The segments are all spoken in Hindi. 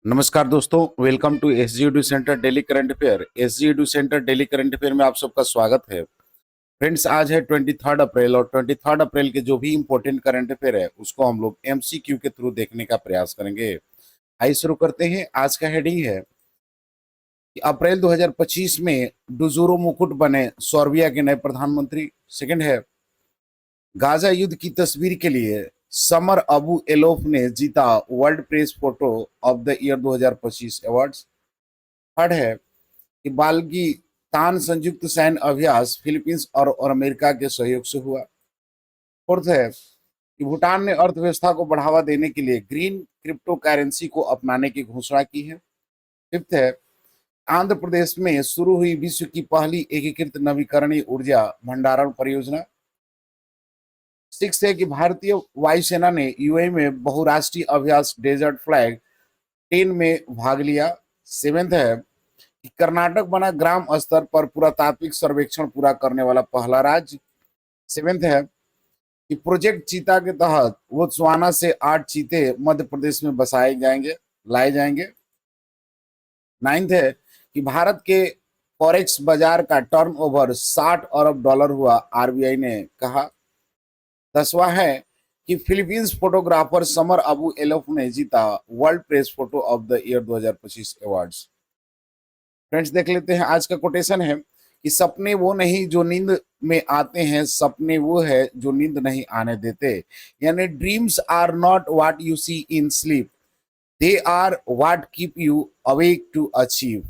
नमस्कार दोस्तों, welcome to SG Edu centre daily current affair. SG Edu centre daily current affair में आप सबका स्वागत है। फ्रेंड्स, आज है 23 अप्रैल और 23 अप्रैल के जो भी इंपॉर्टेंट करंट अफेयर है उसको हम लोग एमसीक्यू के थ्रू देखने का प्रयास करेंगे। आइए शुरू करते हैं। आज का हेडिंग है कि अप्रैल 2025 में डुजूरो मुकुट बने सर्बिया के नए प्रधानमंत्री। सेकंड है, गाजा युद्ध की तस्वीर के लिए समर अबू एलोफ ने जीता world press photo of the year 2025 awards. Third है कि बाल्गिस्तान संयुक्त सैन्य अभ्यास फिलीपींस और अमेरिका के सहयोग से हुआ। फोर्थ है कि भूटान ने अर्थव्यवस्था को बढ़ावा देने के लिए ग्रीन क्रिप्टो करेंसी को अपनाने की घोषणा की है। फिफ्थ है, आंध्र प्रदेश में शुरू हुई विश्व की पहली एकीकृत नवीकरणीय ऊर्जा भंडारण परियोजना। सिक्स है कि भारतीय वायुसेना ने यूएई में बहुराष्ट्रीय अभ्यास डेजर्ट फ्लैग 10 में भाग लिया। सेवेंथ है कि कर्नाटक बना ग्राम स्तर पर पुरातात्विक सर्वेक्षण पूरा करने वाला पहला राज्य। सेवेंथ है कि प्रोजेक्ट चीता के तहत बोत्सवाना से 8 चीते मध्य प्रदेश में बसाए जाएंगे लाए जाएंगे। नाइन्थ है कि भारत के फॉरेक्स बाजार का टर्नओवर 60 अरब डॉलर हुआ, आरबीआई ने कहा। 10वां है कि फिलीपींस फोटोग्राफर समर अबू एलोफ ने जीता world press photo of the year 2025 awards. Friends, देख लेते हैं आज का कोटेशन है कि सपने वो नहीं जो नींद में आते हैं, सपने वो है जो नींद नहीं आने देते। यानी dreams are not what you see in sleep, they are what keep you awake to achieve.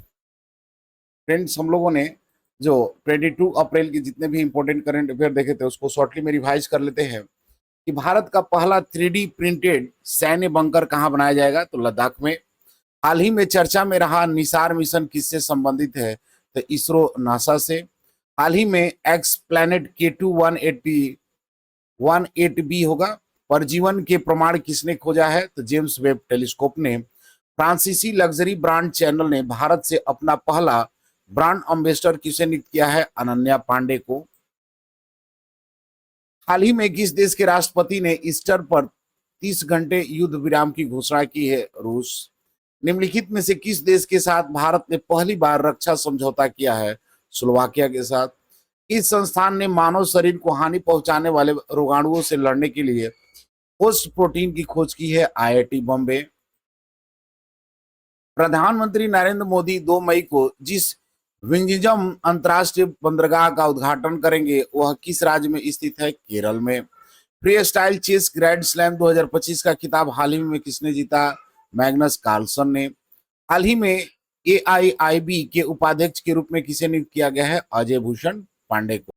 Friends, हम लोगों ने जो 22 अप्रैल के जितने भी इंपॉर्टेंट करंट अफेयर देखे थे उसको शॉर्टली में रिवाइज कर लेते हैं कि भारत का पहला 3D प्रिंटेड सैन्य बंकर कहाँ बनाया जाएगा, तो लद्दाख में। हाल ही में चर्चा में रहा निसार मिशन किससे संबंधित है, तो इसरो नासा से। हाल ही में एक्स प्लैनेट K2-18b होगा। परजीवन के प्रमाण किसने खोजा है, तो जेम्स वेब टेलीस्कोप ने। फ्रांसीसी लग्जरी ब्रांड चैनल ने भारत से अपना पहला ब्रांड एम्बेसडर किसे नियुक्त किया है, अनन्या पांडे को। हाल ही में किस देश के राष्ट्रपति ने ईस्टर पर 30 घंटे युद्ध विराम की घोषणा की है, रूस। निम्नलिखित में से किस देश के साथ भारत ने पहली बार रक्षा समझौता किया है, स्लोवाकिया के साथ। इस संस्थान ने मानव शरीर को हानि पहुंचाने वाले रोगाणुओं से लड़ने के लिए होस्ट प्रोटीन की खोज की है, आईआईटी बॉम्बे। प्रधानमंत्री नरेंद्र मोदी 2 मई को जिस विंझिजम अंतर्राष्ट्रीय बंदरगाह का उद्घाटन करेंगे वह किस राज्य में स्थित है, केरल में। Free style chess grand slam 2025 का खिताब हाल ही में किसने जीता, मैग्नस कार्लसन ने। हाल ही में एआईआईबी के उपाध्यक्ष के रूप में किसे नियुक्त किया गया है, अजय भूषण पांडे को।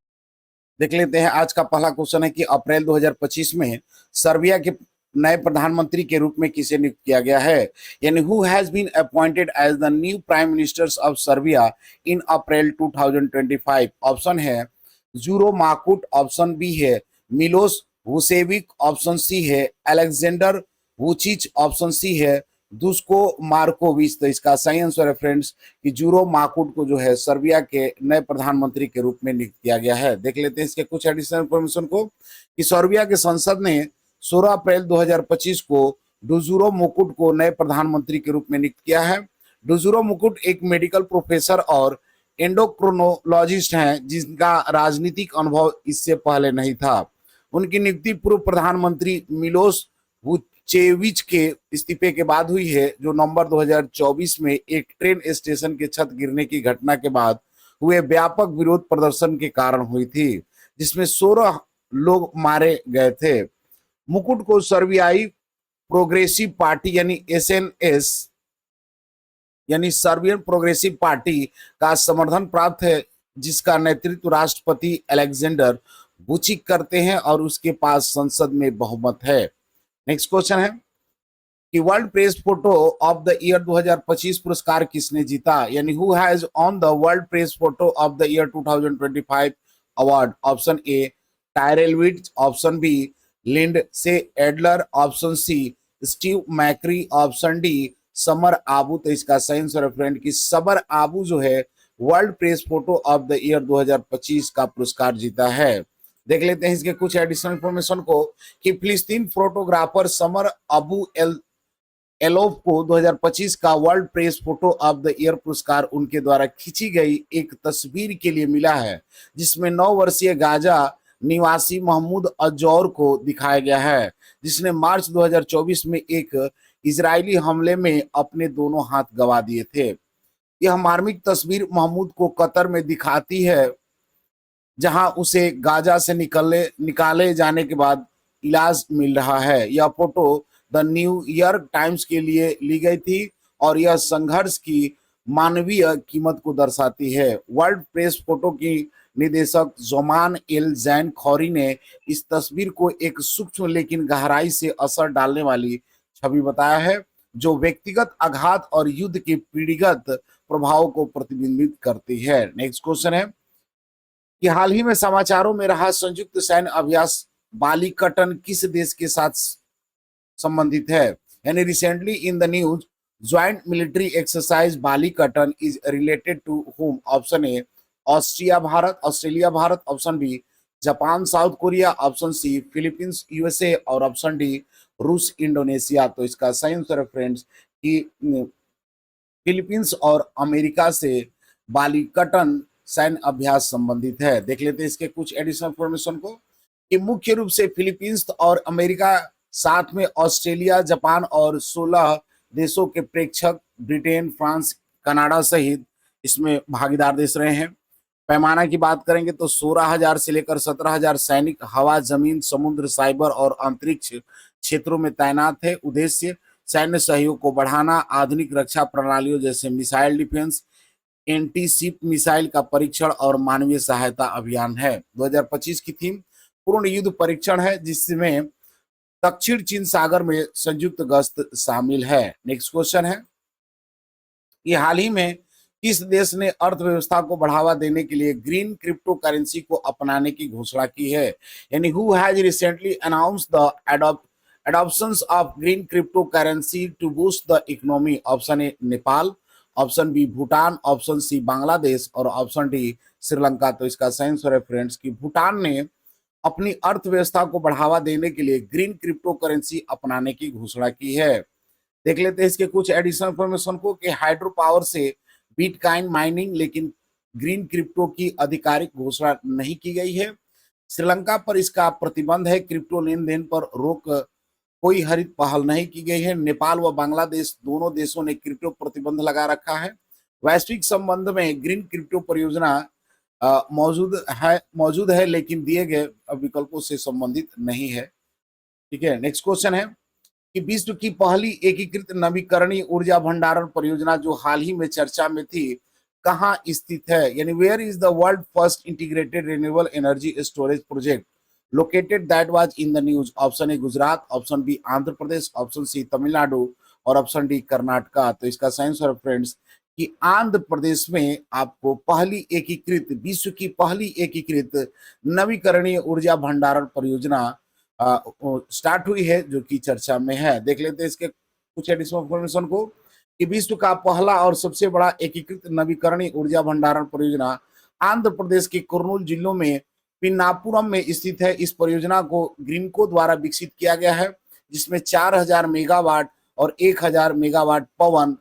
देख लेते हैं आज का पहला क्वेश्चन है कि अप्रैल 2025 में सर्बिया के नए प्रधानमंत्री के रूप में किसे नियुक्त किया गया है, यानी who has been appointed as the new prime ministers of Serbia in April 2025। Option है जूरो माकुट, ऑप्शन बी है मिलोस वुसेविक, ऑप्शन सी है अलेक्जेंडर वुचिच, ऑप्शन सी है दुस्को मार्कोविच। तो इसका सही आंसर है फ्रेंड्स कि जूरो माकुट को जो है सर्बिया के नए प्रधानमंत्री के रूप में नियुक्त किया गया है। देख लेते हैं इसके कुछ एडिशनल इंफॉर्मेशन को कि सर्बिया के संसद ने 16 अप्रैल 2025 को डुजूरो मुकुट को नए प्रधानमंत्री के रूप में नियुक्त किया है। डुजूरो मुकुट एक मेडिकल प्रोफेसर और एंडोक्रोनोलॉजिस्ट हैं जिनका राजनीतिक अनुभव इससे पहले नहीं था। उनकी नियुक्ति पूर्व प्रधानमंत्री मिलोस वुचेविच के इस्तीफे के बाद हुई है, जो नवंबर 2024 में एक ट्रेन स्टेशन के छत गिरने की घटना के बाद हुए व्यापक विरोध प्रदर्शन के कारण हुई थी, जिसमें 16 लोग मारे गए थे। मुकुट को सर्बियाई प्रोग्रेसिव पार्टी यानी एसएनएस यानी सर्बियन प्रोग्रेसिव पार्टी का समर्थन प्राप्त है, जिसका नेतृत्व राष्ट्रपति अलेक्जेंडर वुचिक करते हैं और उसके पास संसद में बहुमत है। नेक्स्ट क्वेश्चन है कि world press photo of the year 2025 पुरस्कार किसने जीता, यानी who has won the world press photo of the year 2025 award. Option A Tyrell Witz, option B Lynsey Addario, option C Steve McCurry, option D Samar Abu. तो इसका सही आंसर है फ्रेंड कि समर आबू जो है world press photo of the year 2025 का पुरस्कार जीता है। देख लेते हैं इसके कुछ एडिशनल इंफॉर्मेशन को कि फिलिस्तीन फोटोग्राफर समर अबू एल एलोफ को 2025 का world press photo of the year पुरस्कार उनके द्वारा खींची गई एक तस्वीर के लिए मिला है, जिसमें 9 वर्षीय गाजा निवासी महमूद अजौर को दिखाया गया है, जिसने मार्च 2024 में एक इजरायली हमले में अपने दोनों हाथ गंवा दिए थे। यह मार्मिक तस्वीर महमूद को कतर में दिखाती है, जहां उसे गाजा से निकाले जाने के बाद इलाज मिल रहा है। यह फोटो द न्यूयॉर्क टाइम्स के लिए ली गई थी और यह संघर्ष की मानवीय कीमत को दर्शाती है। वर्ल्ड प्रेस फोटो की निदेशक जोमान एल जैन खौरी ने इस तस्वीर को एक सूक्ष्म लेकिन गहराई से असर डालने वाली छवि बताया है, जो व्यक्तिगत आघात और युद्ध के पीढ़िगत प्रभाव को प्रतिबिंबित करती है। नेक्स्ट क्वेश्चन है कि हाल ही में समाचारों में रहा संयुक्त सैन्य अभ्यास बालिकटन किस देश के साथ संबंधित है? यानी recently in the news joint military exercise Balikatan is related to whom? Option A Australia Bharat, option B Japan South Korea, option C Philippines USA और ऑप्शन डी रूस इंडोनेशिया। तो इसका सही आंसर है फ्रेंड्स कि फिलीपींस और अमेरिका से बालिकटन सैन्य अभ्यास संबंधित है। देख लेते हैं इसके कुछ एडिशनल इंफॉर्मेशन को कि मुख्य रूप से फिलीपींस और अमेरिका, साथ में ऑस्ट्रेलिया, जापान और 16 देशों के प्रेक्षक ब्रिटेन, फ्रांस, कनाडा सहित इसमें भागीदार देश रहे हैं। पैमाना की बात करेंगे तो 16,000 से लेकर 17,000 सैनिक हवा, जमीन, समुद्र, साइबर और अंतरिक्ष क्षेत्रों में तैनात है। उद्देश्य सैन्य सहयोग को बढ़ाना, आधुनिक रक्षा प्रणालियों जैसे missile defence, anti ship missile का परीक्षण और मानवीय सहायता अभियान है। 2025 की थीम पूर्ण युद्ध परीक्षण है, जिसमें दक्षिण चीन सागर में संयुक्त गश्त शामिल है। नेक्स्ट क्वेश्चन है कि हाल ही में किस देश ने अर्थव्यवस्था को बढ़ावा देने के लिए ग्रीन क्रिप्टो करेंसी को अपनाने की घोषणा की है? यानी who has recently announced the adoptions of green cryptocurrency to boost the economy? Option A Nepal, option B Bhutan, option C Bangladesh और ऑप्शन डी श्रीलंका। तो इसका सही आंसर है फ्रेंड्स कि भूटान ने अपनी अर्थव्यवस्था को बढ़ावा देने के लिए ग्रीन क्रिप्टो करेंसी अपनाने की घोषणा की है। देख लेते हैं इसके कुछ एडिशनल इंफॉर्मेशन को कि हाइड्रो पावर से बिटकॉइन माइनिंग, लेकिन ग्रीन क्रिप्टो की आधिकारिक घोषणा नहीं की गई है। श्रीलंका पर इसका प्रतिबंध है। क्रिप्टो लेन देन पर रोक, कोई हरित पहल नहीं की गई है। नेपाल व बांग्लादेश दोनों देशों ने क्रिप्टो प्रतिबंध लगा रखा है। वैश्विक संबंध में ग्रीन क्रिप्टो परियोजना मौजूद है लेकिन दिए गए विकल्पों से संबंधित नहीं है। ठीक है, नेक्स्ट क्वेश्चन है कि विश्व की पहली एकीकृत नवीकरणीय ऊर्जा भंडारण परियोजना जो हाल ही में चर्चा में थी, कहाँ स्थित है? यानी where is the world first integrated renewable energy storage project located that was in the news? Option A Gujarat, option B Andhra Pradesh, option C Tamil Nadu और ऑप्शन डी कर्नाटका। तो इसका सही आंसर फ्रेंड्स कि आंध्र प्रदेश में आपको पहली एकीकृत, विश्व की पहली एकीकृत नवीकरणीय ऊर्जा भंडारण परियोजना स्टार्ट हुई है, जो कि चर्चा में है। देख लेते हैं इसके कुछ एडिशनल इंफॉर्मेशन को कि विश्व का पहला और सबसे बड़ा एकीकृत नवीकरणीय ऊर्जा भंडारण परियोजना आंध्र प्रदेश के कुर्नूल जिलों में पिन्नापुरम में स्थित है। इस परियोजना को ग्रीनको द्वारा विकसित किया गया है, जिसमें 4,000 मेगावाट और 1,000 मेगावाट पवन,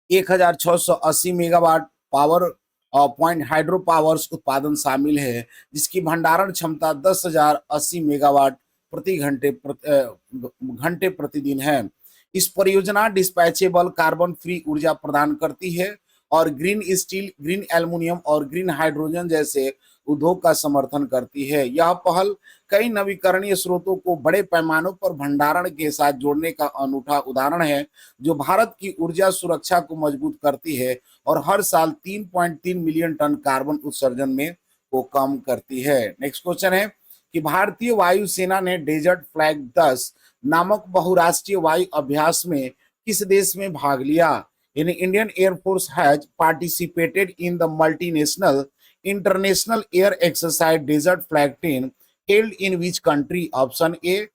1,680 megawatt power point hydro powers उत्पादन शामिल है, जिसकी भंडारण क्षमता 10,080 मेगावाट प्रति घंटे प्रतिदिन है। इस परियोजना डिस्पैचेबल कार्बन फ्री ऊर्जा प्रदान करती है और ग्रीन स्टील, ग्रीन एल्युमिनियम और ग्रीन हाइड्रोजन जैसे उद्योग का समर्थन करती है। यह पहल कई नवीकरणीय स्रोतों को बड़े पैमानों पर भंडारण के साथ जोड़ने का अनूठा उदाहरण है, जो भारत की ऊर्जा सुरक्षा को मजबूत करती है और हर साल 3.3 मिलियन टन कार्बन उत्सर्जन में को कम करती है। नेक्स्ट क्वेश्चन है कि भारतीय वायुसेना ने डेजर्ट फ्लैग 10 नामक बहुराष्ट्रीय वायु अभ्यास में किस देश में भाग लिया? यानी Indian air force has participated in the multinational international air exercise desert flag 10 held in which country? Option A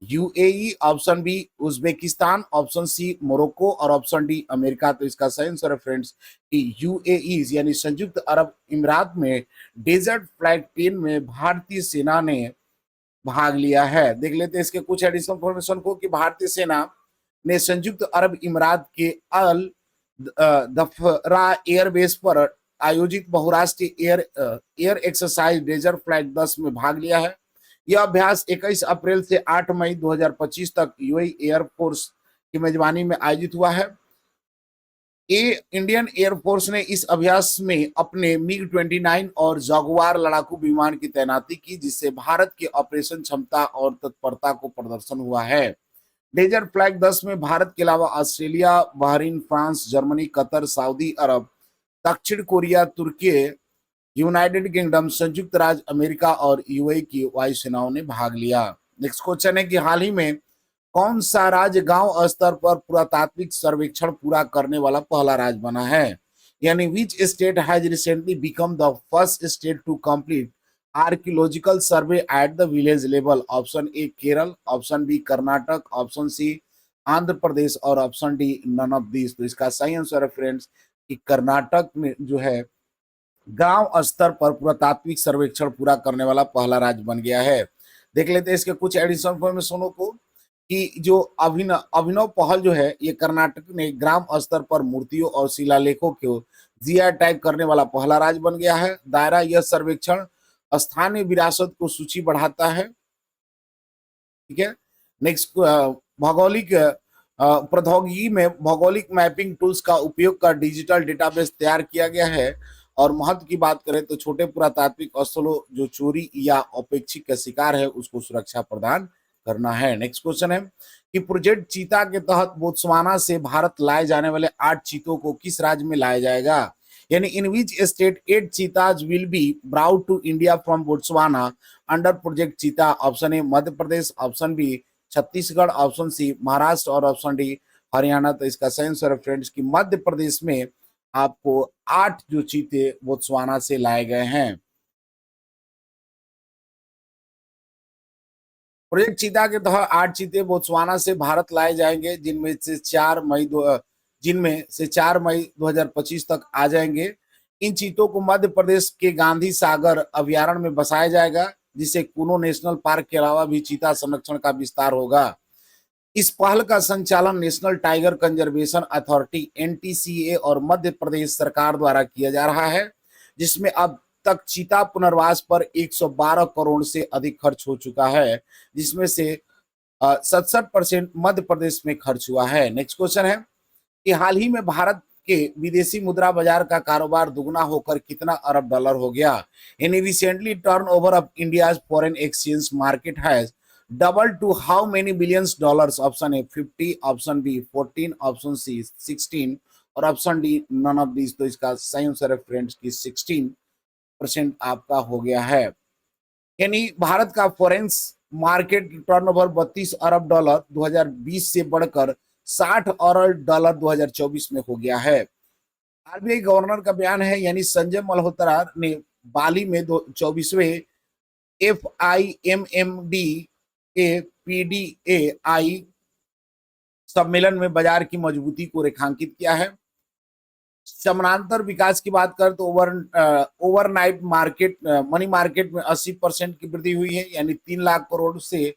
UAE, option B Uzbekistan, option C Morocco और ऑप्शन डी अमेरिका। तो इसका सही आंसर है फ्रेंड्स कि यूएई यानी संयुक्त अरब अमीरात में डेजर्ट फ्लैग 10 में भारतीय सेना ने भाग लिया है। देख लेते हैं इसके कुछ एडिशनल इंफॉर्मेशन को कि भारतीय सेना ने संयुक्त अरब इमारात के अल दफरा एयरबेस पर आयोजित बहुराष्ट्रीय एयर एक्सरसाइज डेजर्ट फ्लाइट 10 में भाग लिया है। यह अभ्यास 21 अप्रैल से 8 मई 2025 तक यूएई एयरफोर्स की मेजबानी में आयोजित हुआ है। इंडियन एयरफोर्स ने इस अभ्यास में अपने मिग 29 और जगुआर लड़ाकू विमान की तैनाती की, जिससे भारत की ऑपरेशन क्षमता और तत्परता को प्रदर्शन हुआ है। डेजर्ट फ्लैग 10 में भारत के अलावा Australia, Bahrain, France, Germany, Qatar, Saudi Arab, दक्षिण कोरिया, तुर्की, यूनाइटेड किंगडम, संयुक्त राज्य अमेरिका और यूएई की वायुसेनाओं ने भाग लिया। नेक्स्ट क्वेश्चन है कि हाल ही में कौन सा राज्य गांव स्तर पर पुरातात्विक सर्वेक्षण पूरा करने वाला पहला राज्य बना है? यानी which state has recently become the first state to complete archaeological survey at the village level? Option A Kerala, option B Karnataka, option C Andhra Pradesh और option D none of this. तो इसका सही आंसर है फ्रेंड्स कि कर्नाटक में जो है गांव स्तर पर पुरातात्विक सर्वेक्षण पूरा करने वाला पहला राज्य बन गया है। देख लेते हैं इसके कुछ एडिशनल इन्फॉर्मेशनों को कि जो अभिनव पहल जो है ये कर्नाटक ने ग्राम स्तर पर मूर्तियों और शिलालेखों को जीआई टैग करने वाला पहला राज्य बन गया है। दायरा यह सर्वेक्षण स्थानीय विरासत को सूची बढ़ाता है। ठीक है। नेक्स्ट भौगोलिक प्रौद्योगिकी में भौगोलिक मैपिंग टूल्स का उपयोग कर डिजिटल डेटाबेस तैयार किया गया है। और महत्व की बात करें तो छोटे पुरातात्विक स्थलों जो चोरी या अपेक्षित का शिकार है उसको सुरक्षा प्रदान करना है। नेक्स्ट क्वेश्चन है कि प्रोजेक्ट चीता के तहत बोत्सवाना से भारत लाए जाने वाले 8 चीतों को किस राज्य में लाया जाएगा? यानी in which state 8 cheetahs will be brought to India from Botswana under project cheetah? Option A Madhya Pradesh, option B Chhattisgarh, option C Maharashtra और ऑप्शन डी हरियाणा। तो इसका सही आंसर है फ्रेंड्स कि मध्य प्रदेश में आपको 8 जो चीते बोत्सवाना से लाए गए हैं। प्रोजेक्ट चीता के तहत 8 चीते बोत्सवाना से भारत लाए जाएंगे, जिनमें से 4 मई 2025 तक आ जाएंगे। इन चीतों को मध्य प्रदेश के गांधी सागर अभ्यारण्य में बसाया जाएगा, जिसे कूनो नेशनल पार्क के अलावा भी चीता संरक्षण का विस्तार होगा। इस पहल का संचालन national tiger conservation authority NTCA और मध्य प्रदेश सरकार द्वारा किया जा रहा है, जिसमें अब तक चीता पुनर्वास पर 112 करोड़ से अधिक खर्च हो चुका है, जिसमें से 67% मध्य प्रदेश में खर्च हुआ है। नेक्स्ट क्वेश्चन है कि हाल ही में भारत के विदेशी मुद्रा बाजार का कारोबार दुगना होकर कितना अरब डॉलर हो गया? In recently turnover of India's foreign exchange market has double to how many billions dollars? Option A 50, option B 14, option C 16 और option D none of this. तो इसका सही आंसर है फ्रेंड्स की 16% आपका हो गया है। यानी भारत का फॉरेन मार्केट टर्नओवर 32 अरब डॉलर 2020 से बढ़कर 60 अरब डॉलर 2024 में हो गया है। आरबीआई गवर्नर का बयान है, यानी संजय मल्होत्रा ने बाली में 24वें FIMMD के PDAI सम्मेलन में बाजार की मजबूती को रेखांकित किया है। समानांतर विकास की बात कर तो ओवरनाइट मार्केट मनी मार्केट में 80% की वृद्धि हुई है, यानी 3 लाख करोड़ से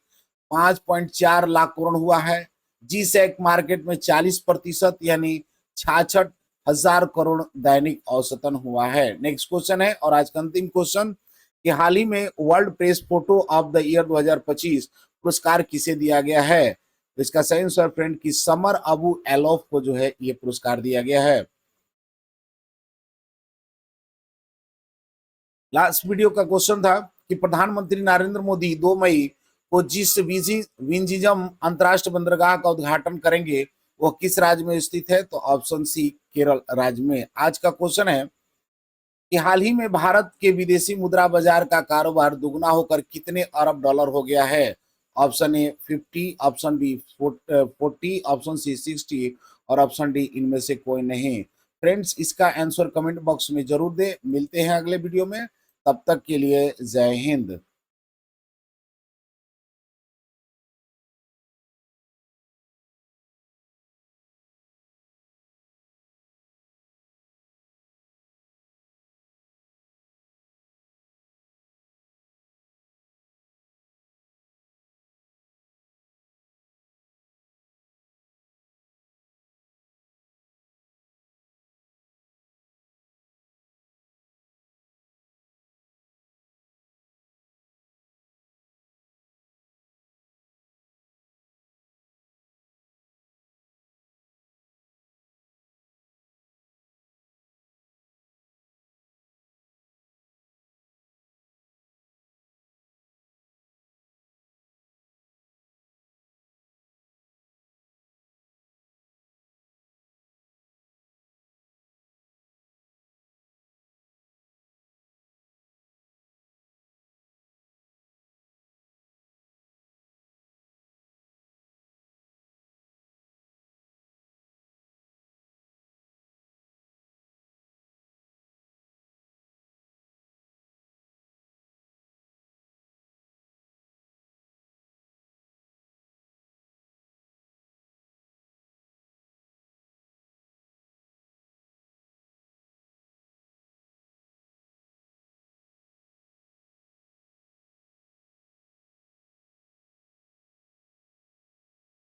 5.4 लाख करोड़ हुआ है। जी सेक मार्केट में 40% यानी 66,000 करोड़ दैनिक औसतन हुआ है। नेक्स्ट क्वेश्चन है और आज का अंतिम क्वेश्चन कि हाल ही में world press photo of the year 2025 पुरस्कार किसे दिया गया है? तो इसका सही आंसर फ्रेंड की समर अबू एलोफ को जो है ये पुरस्कार दिया गया है। लास्ट वीडियो का क्वेश्चन था कि प्रधानमंत्री नरेंद्र मोदी 2 मई को जिस विंझिजम अंतरराष्ट्रीय बंदरगाह का उद्घाटन करेंगे वह किस राज्य में स्थित है? तो ऑप्शन सी केरल राज्य में। आज का क्वेश्चन है कि हाल ही में भारत के विदेशी मुद्रा बाजार का कारोबार दुगना होकर कितने अरब डॉलर हो गया है? Option A 50, option B 40, option C 60 और ऑप्शन डी इनमें से कोई नहीं। फ्रेंड्स इसका आंसर कमेंट बॉक्स में जरूर दे। मिलते हैं अगले वीडियो में, तब तक के लिए जय हिंद।